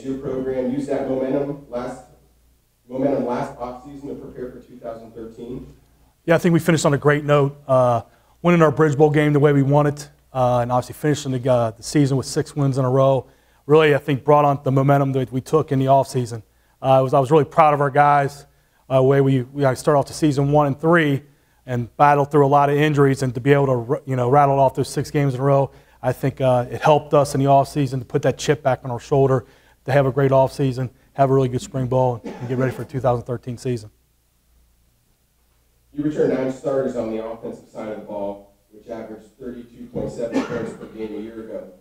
your program use that momentum last offseason to prepare for 2013? Yeah, I think we finished on a great note, winning our Bridge Bowl game the way we wanted, and obviously finishing the season with 6 wins in a row. Really, I think brought on the momentum that we took in the offseason. I was really proud of our guys, the way we started off the season 1-3 and battled through a lot of injuries, and to be able to rattle off those 6 games in a row, I think it helped us in the offseason to put that chip back on our shoulder, to have a great offseason, have a really good spring ball, and get ready for the 2013 season. You returned 9 starters on the offensive side of the ball, which averaged 32.7 points per game a year ago.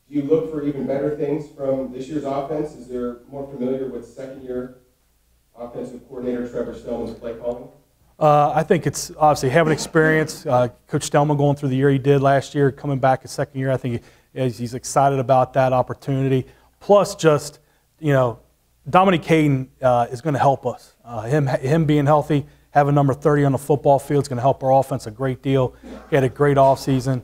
Do you look for even better things from this year's offense? Is there more familiar with second-year offensive coordinator Trevor Stellman's play calling? I think it's obviously having experience. Coach Stellman going through the year he did last year, coming back his second year, I think he's excited about that opportunity. Plus, just Dominic Caden is going to help us. Him being healthy, having number 30 on the football field is going to help our offense a great deal. He had a great offseason.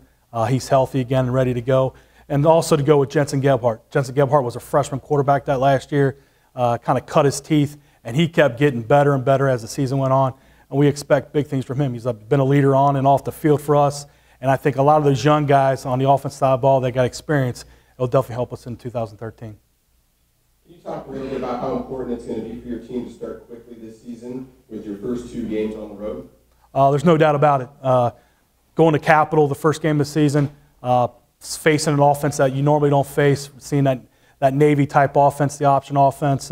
He's healthy again and ready to go. And also to go with Jensen Gebhardt. Jensen Gebhardt was a freshman quarterback that last year, kind of cut his teeth, and he kept getting better and better as the season went on. And we expect big things from him. He's been a leader on and off the field for us. And I think a lot of those young guys on the offensive side of the ball that got experience, it'll definitely help us in 2013. Can you talk a little bit about how important it's going to be for your team to start quickly this season with your first 2 games on the road? There's no doubt about it. Going to Capital, the first game of the season, facing an offense that you normally don't face, seeing that Navy-type offense, the option offense,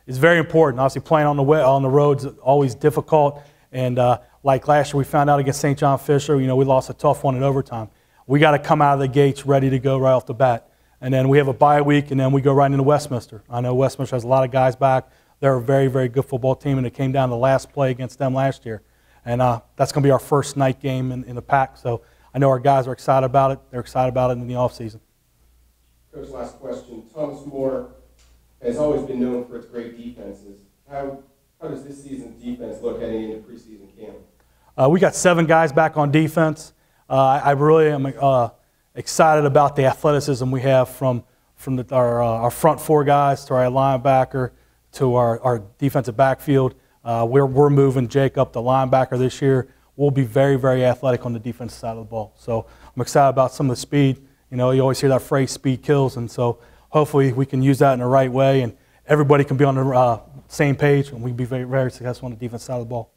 is very important. Obviously, playing on the road is always difficult. And like last year, we found out against St. John Fisher, we lost a tough one in overtime. We got to come out of the gates ready to go right off the bat. And then we have a bye week, and then we go right into Westminster. I know Westminster has a lot of guys back. They're a very, very good football team, and it came down to the last play against them last year. And that's going to be our first night game in the PAC. So I know our guys are excited about it. They're excited about it in the offseason. Coach, last question. Thomas More has always been known for its great defenses. How does this season's defense look heading into preseason camp? We got 7 guys back on defense. I really am excited about the athleticism we have from our front 4 guys to our linebacker to our defensive backfield. We're moving Jake up the linebacker this year. We'll be very, very athletic on the defensive side of the ball. So I'm excited about some of the speed. You always hear that phrase, speed kills, and so hopefully we can use that in the right way, and everybody can be on the same page, and we can be very, very successful on the defensive side of the ball.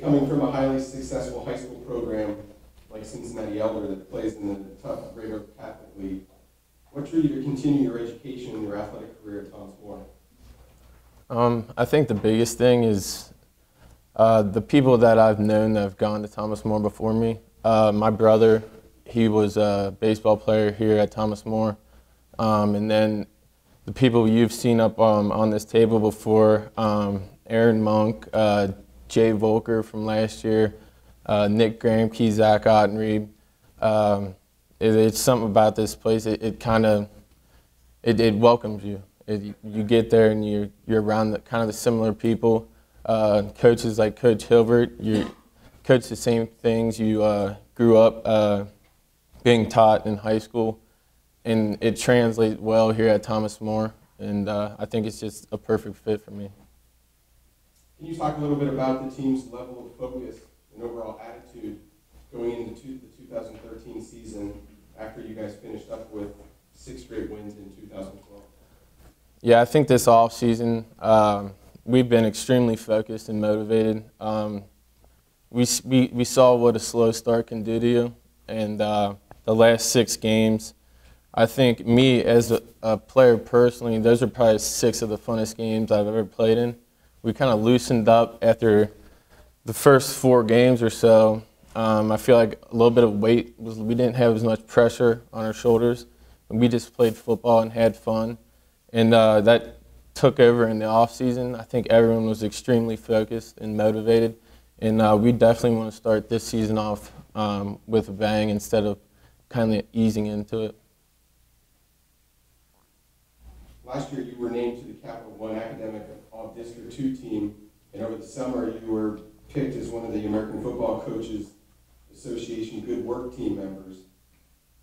Coming from a highly successful high school program like Cincinnati Elder that plays in the tough Greater Catholic League, what drew you to continue your education and your athletic career at Thomas More? I think the biggest thing is the people that I've known that have gone to Thomas More before me. My brother, he was a baseball player here at Thomas More. And then the people you've seen up on this table before, Aaron Monk, Jay Volker from last year, Nick Gramke, Zach Ottenreed. It's something about this place. It welcomes you. You get there and you're around kind of the similar people. Coaches like Coach Hilvert, you coach the same things you grew up being taught in high school, and it translates well here at Thomas More. And I think it's just a perfect fit for me. Can you talk a little bit about the team's level of focus and overall attitude going into the 2013 season after you guys finished up with 6 straight wins in 2012? Yeah, I think this off season we've been extremely focused and motivated. We saw what a slow start can do to you, and the last 6 games, I think me as a player personally, those are probably 6 of the funnest games I've ever played in. We kind of loosened up after the first 4 games or so. I feel like a little bit of weight we didn't have as much pressure on our shoulders, and we just played football and had fun. And that took over in the off season. I think everyone was extremely focused and motivated, and we definitely want to start this season off with a bang instead of kind of easing into it. Last year you were named to the Capital One Academic All-District 2 team, and over the summer you were picked as one of the American Football Coaches Association Good Work team members.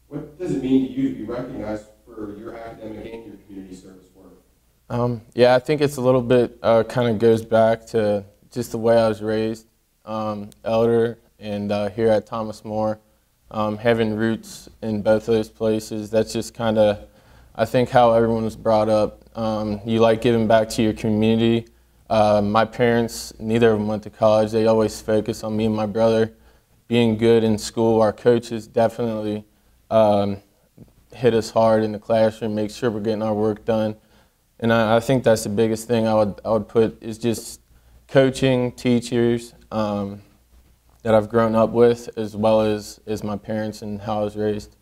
What does it mean to you to be recognized for or your academic and your community service work? Yeah, I think it's a little bit kind of goes back to just the way I was raised, elder and here at Thomas More, having roots in both of those places. That's just kind of, I think, how everyone was brought up. You like giving back to your community. My parents, neither of them went to college. They always focused on me and my brother being good in school. Our coaches definitely hit us hard in the classroom, make sure we're getting our work done. And I think that's the biggest thing I would put is just coaching, teachers that I've grown up with, as well as my parents and how I was raised.